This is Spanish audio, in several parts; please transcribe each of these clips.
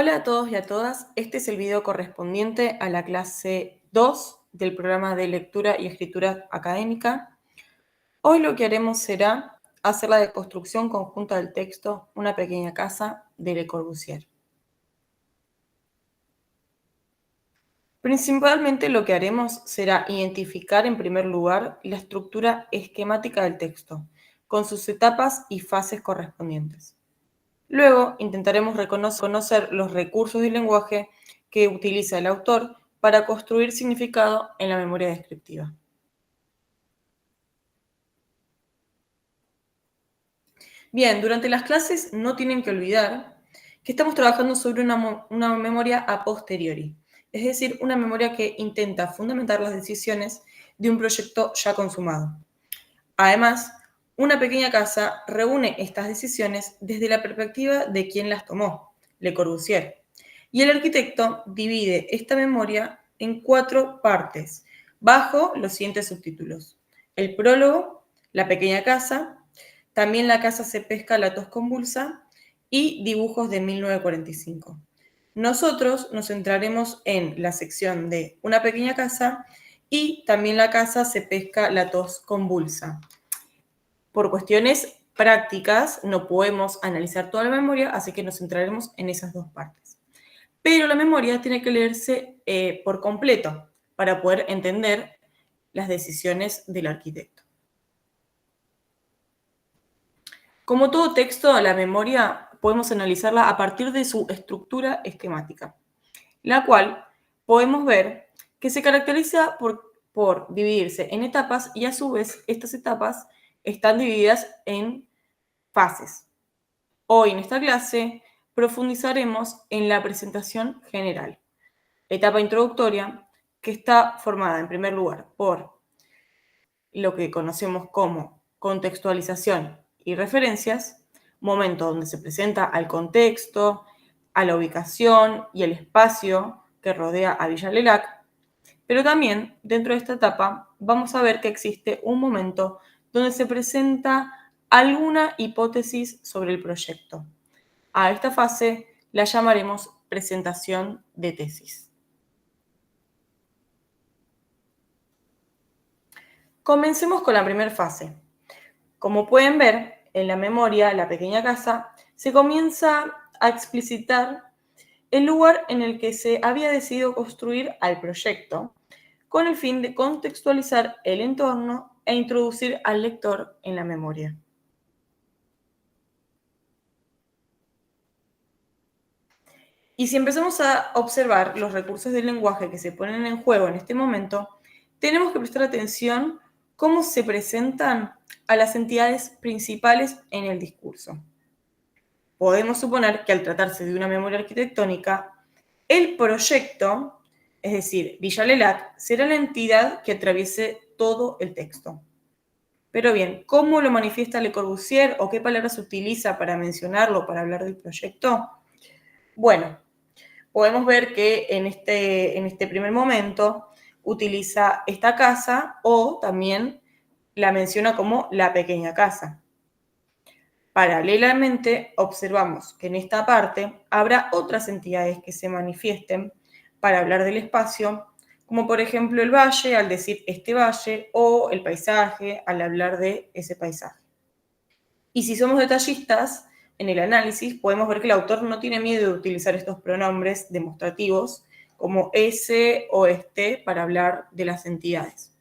Hola a todos y a todas, este es el video correspondiente a la clase 2 del programa de lectura y escritura académica. Hoy lo que haremos será hacer la deconstrucción conjunta del texto Una pequeña casa de Le Corbusier. Principalmente lo que haremos será identificar en primer lugar la estructura esquemática del texto, con sus etapas y fases correspondientes. Luego intentaremos reconocer los recursos del lenguaje que utiliza el autor para construir significado en la memoria descriptiva. Bien, durante las clases no tienen que olvidar que estamos trabajando sobre una memoria a posteriori, es decir, una memoria que intenta fundamentar las decisiones de un proyecto ya consumado. Además, una pequeña casa reúne estas decisiones desde la perspectiva de quien las tomó, Le Corbusier. Y el arquitecto divide esta memoria en 4 partes, bajo los siguientes subtítulos: el prólogo, la pequeña casa, también la casa se pesca la tos convulsa y dibujos de 1945. Nosotros nos centraremos en la sección de una pequeña casa y también la casa se pesca la tos convulsa. Por cuestiones prácticas no podemos analizar toda la memoria, así que nos centraremos en esas 2 partes. Pero la memoria tiene que leerse por completo para poder entender las decisiones del arquitecto. Como todo texto, la memoria podemos analizarla a partir de su estructura esquemática, la cual podemos ver que se caracteriza por dividirse en etapas y a su vez estas etapas están divididas en fases. Hoy en esta clase profundizaremos en la presentación general, etapa introductoria, que está formada en primer lugar por lo que conocemos como contextualización y referencias, momento donde se presenta al contexto, a la ubicación y el espacio que rodea a Villa Lelac, pero también dentro de esta etapa vamos a ver que existe un momento donde se presenta alguna hipótesis sobre el proyecto. A esta fase la llamaremos presentación de tesis. Comencemos con la primera fase. Como pueden ver, en la memoria, la pequeña casa, se comienza a explicitar el lugar en el que se había decidido construir al proyecto, con el fin de contextualizar el entorno e introducir al lector en la memoria. Y si empezamos a observar los recursos del lenguaje que se ponen en juego en este momento, tenemos que prestar atención cómo se presentan a las entidades principales en el discurso. Podemos suponer que al tratarse de una memoria arquitectónica, el proyecto, es decir, Villa Lelac, será la entidad que atraviese todo el texto. Pero bien, ¿cómo lo manifiesta Le Corbusier o qué palabras utiliza para mencionarlo, para hablar del proyecto? Bueno, podemos ver que en este primer momento utiliza esta casa o también la menciona como la pequeña casa. Paralelamente, observamos que en esta parte habrá otras entidades que se manifiesten para hablar del espacio, como por ejemplo el valle al decir este valle o el paisaje al hablar de ese paisaje. Y si somos detallistas en el análisis, podemos ver que el autor no tiene miedo de utilizar estos pronombres demostrativos como ese o este para hablar de las entidades.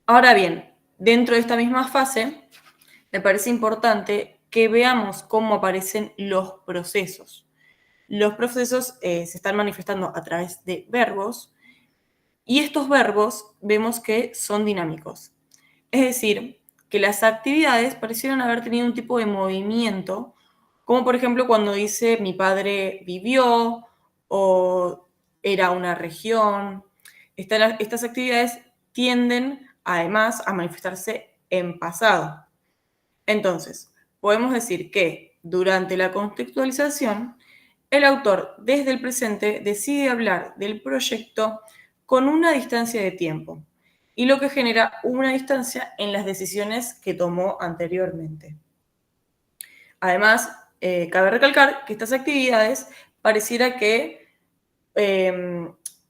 Ahora bien, dentro de esta misma fase, me parece importante que veamos cómo aparecen los procesos. Los procesos se están manifestando a través de verbos y estos verbos vemos que son dinámicos. Es decir, que las actividades parecieran haber tenido un tipo de movimiento, como por ejemplo cuando dice mi padre vivió o era una región. Estas actividades tienden además a manifestarse en pasado. Entonces, podemos decir que durante la contextualización, el autor desde el presente decide hablar del proyecto con una distancia de tiempo y lo que genera una distancia en las decisiones que tomó anteriormente. Además, cabe recalcar que estas actividades pareciera que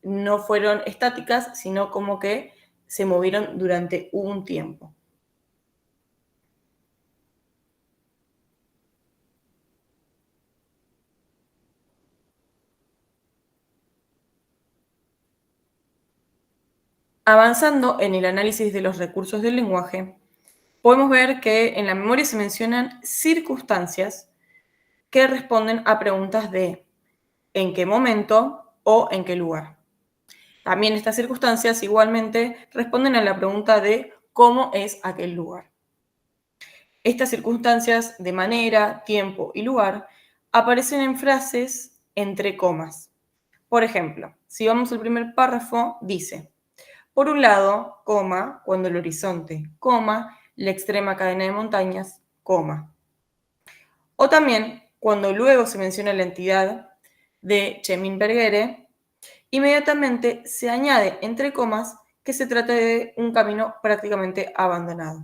no fueron estáticas, sino como que se movieron durante un tiempo. Avanzando en el análisis de los recursos del lenguaje, podemos ver que en la memoria se mencionan circunstancias que responden a preguntas de en qué momento o en qué lugar. También estas circunstancias igualmente responden a la pregunta de cómo es aquel lugar. Estas circunstancias de manera, tiempo y lugar aparecen en frases entre comas. Por ejemplo, si vamos al primer párrafo, dice, por un lado, coma, cuando el horizonte, coma, la extrema cadena de montañas, coma. O también, cuando luego se menciona la entidad de Chemin Bergere, inmediatamente se añade entre comas que se trata de un camino prácticamente abandonado.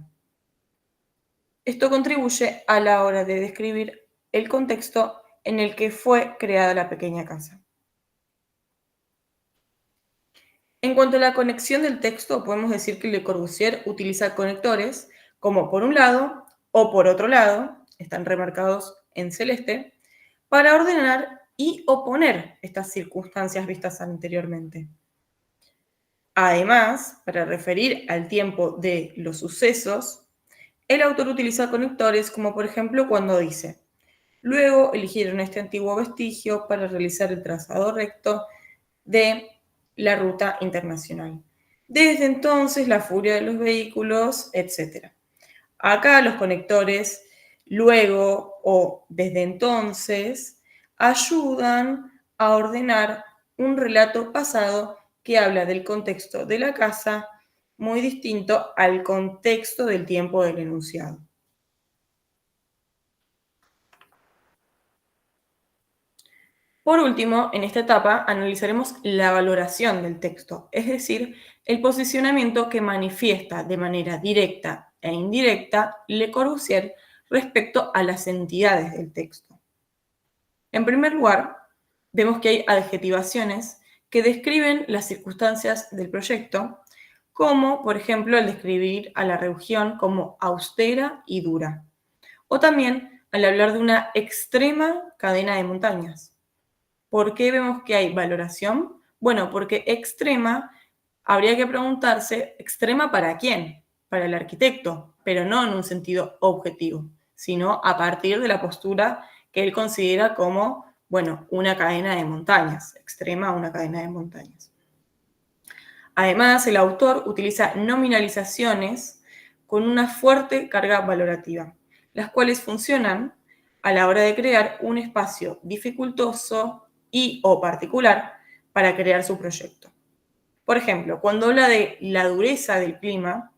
Esto contribuye a la hora de describir el contexto en el que fue creada la pequeña casa. En cuanto a la conexión del texto, podemos decir que Le Corbusier utiliza conectores como por un lado o por otro lado, están remarcados en celeste, para ordenar y oponer estas circunstancias vistas anteriormente. Además, para referir al tiempo de los sucesos, el autor utiliza conectores como por ejemplo cuando dice, luego eligieron este antiguo vestigio para realizar el trazado recto de la ruta internacional. Desde entonces, la furia de los vehículos, etc. Acá los conectores luego o desde entonces ayudan a ordenar un relato pasado que habla del contexto de la casa muy distinto al contexto del tiempo del enunciado. Por último, en esta etapa analizaremos la valoración del texto, es decir, el posicionamiento que manifiesta de manera directa e indirecta Le Corbusier respecto a las entidades del texto. En primer lugar, vemos que hay adjetivaciones que describen las circunstancias del proyecto, como por ejemplo el describir a la región como austera y dura, o también al hablar de una extrema cadena de montañas. ¿Por qué vemos que hay valoración? Bueno, porque extrema, habría que preguntarse, ¿extrema para quién? Para el arquitecto, pero no en un sentido objetivo, sino a partir de la postura que él considera como, bueno, una cadena de montañas, extrema una cadena de montañas. Además, el autor utiliza nominalizaciones con una fuerte carga valorativa, las cuales funcionan a la hora de crear un espacio dificultoso y o particular para crear su proyecto. Por ejemplo, cuando habla de la dureza del clima,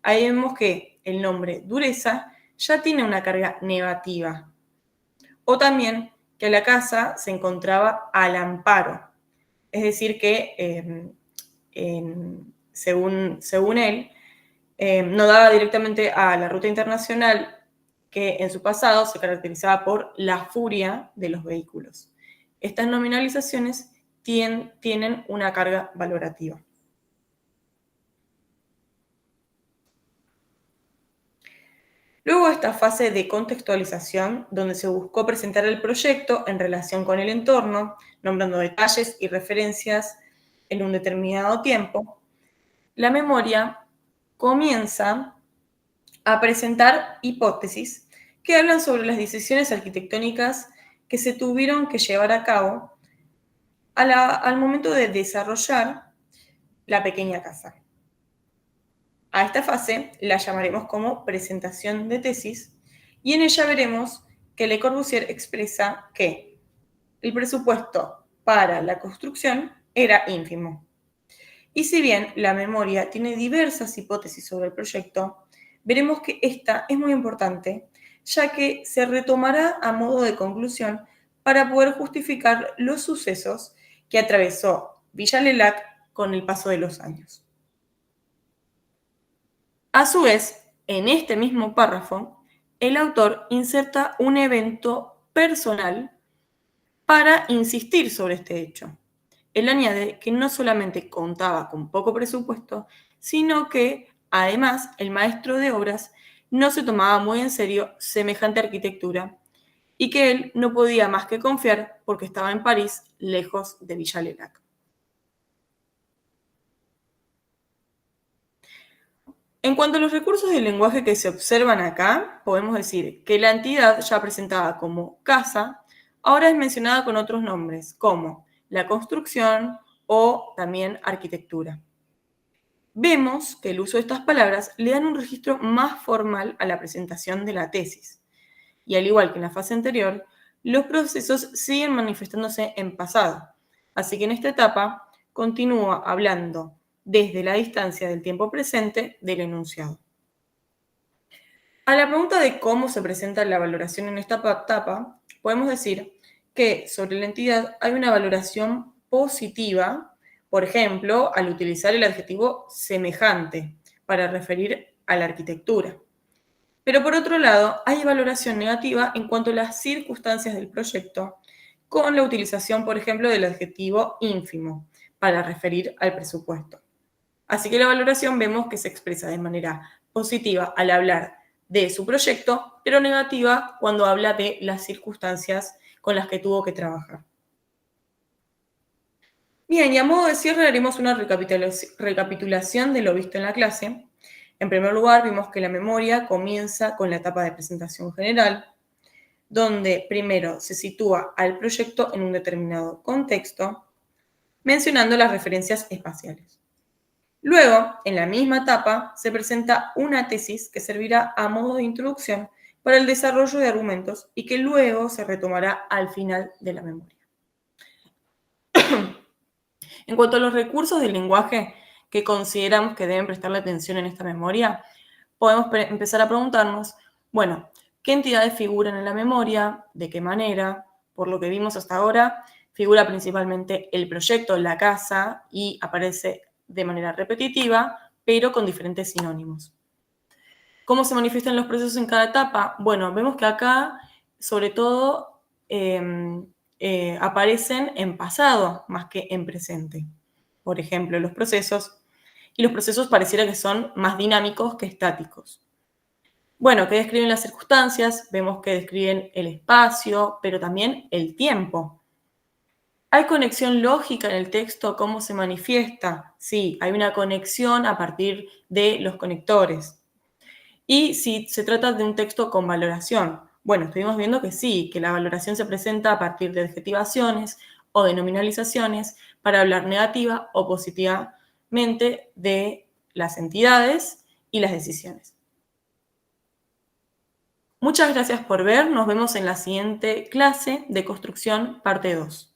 ahí vemos que el nombre dureza ya tiene una carga negativa. O también que la casa se encontraba al amparo, es decir, que según él, no daba directamente a la ruta internacional que en su pasado se caracterizaba por la furia de los vehículos. Estas nominalizaciones tienen una carga valorativa. Luego esta fase de contextualización, donde se buscó presentar el proyecto en relación con el entorno, nombrando detalles y referencias en un determinado tiempo, la memoria comienza a presentar hipótesis que hablan sobre las decisiones arquitectónicas que se tuvieron que llevar a cabo al momento de desarrollar la pequeña casa. A esta fase la llamaremos como presentación de tesis y en ella veremos que Le Corbusier expresa que el presupuesto para la construcción era ínfimo. Y si bien la memoria tiene diversas hipótesis sobre el proyecto, veremos que esta es muy importante, ya que se retomará a modo de conclusión para poder justificar los sucesos que atravesó Villa Lelac con el paso de los años. A su vez, en este mismo párrafo, el autor inserta un evento personal para insistir sobre este hecho. Él añade que no solamente contaba con poco presupuesto, sino que, además, el maestro de obras no se tomaba muy en serio semejante arquitectura y que él no podía más que confiar porque estaba en París, lejos de Villalenac. En cuanto a los recursos del lenguaje que se observan acá, podemos decir que la entidad ya presentada como casa ahora es mencionada con otros nombres, como la construcción o también arquitectura. Vemos que el uso de estas palabras le dan un registro más formal a la presentación de la tesis. Y al igual que en la fase anterior, los procesos siguen manifestándose en pasado. Así que en esta etapa continúa hablando desde la distancia del tiempo presente del enunciado. A la pregunta de cómo se presenta la valoración en esta etapa, podemos decir que sobre la entidad hay una valoración positiva, por ejemplo, al utilizar el adjetivo semejante para referir a la arquitectura. Pero por otro lado, hay valoración negativa en cuanto a las circunstancias del proyecto, con la utilización, por ejemplo, del adjetivo ínfimo para referir al presupuesto. Así que la valoración vemos que se expresa de manera positiva al hablar de su proyecto, pero negativa cuando habla de las circunstancias con las que tuvo que trabajar. Bien, y a modo de cierre haremos una recapitulación de lo visto en la clase. En primer lugar, vimos que la memoria comienza con la etapa de presentación general, donde primero se sitúa al proyecto en un determinado contexto, mencionando las referencias espaciales. Luego, en la misma etapa, se presenta una tesis que servirá a modo de introducción para el desarrollo de argumentos y que luego se retomará al final de la memoria. En cuanto a los recursos del lenguaje que consideramos que deben prestarle atención en esta memoria, podemos empezar a preguntarnos, bueno, ¿qué entidades figuran en la memoria? ¿De qué manera? Por lo que vimos hasta ahora, figura principalmente el proyecto, la casa, y aparece de manera repetitiva, pero con diferentes sinónimos. ¿Cómo se manifiestan los procesos en cada etapa? Bueno, vemos que acá, sobre todo, aparecen en pasado más que en presente. Por ejemplo, los procesos. Y los procesos pareciera que son más dinámicos que estáticos. Bueno, que describen las circunstancias, vemos que describen el espacio, pero también el tiempo. ¿Hay conexión lógica en el texto? ¿Cómo se manifiesta? Sí, hay una conexión a partir de los conectores. Y si se trata de un texto con valoración, bueno, estuvimos viendo que sí, que la valoración se presenta a partir de adjetivaciones o de nominalizaciones para hablar negativa o positivamente de las entidades y las decisiones. Muchas gracias por ver, nos vemos en la siguiente clase de construcción parte 2.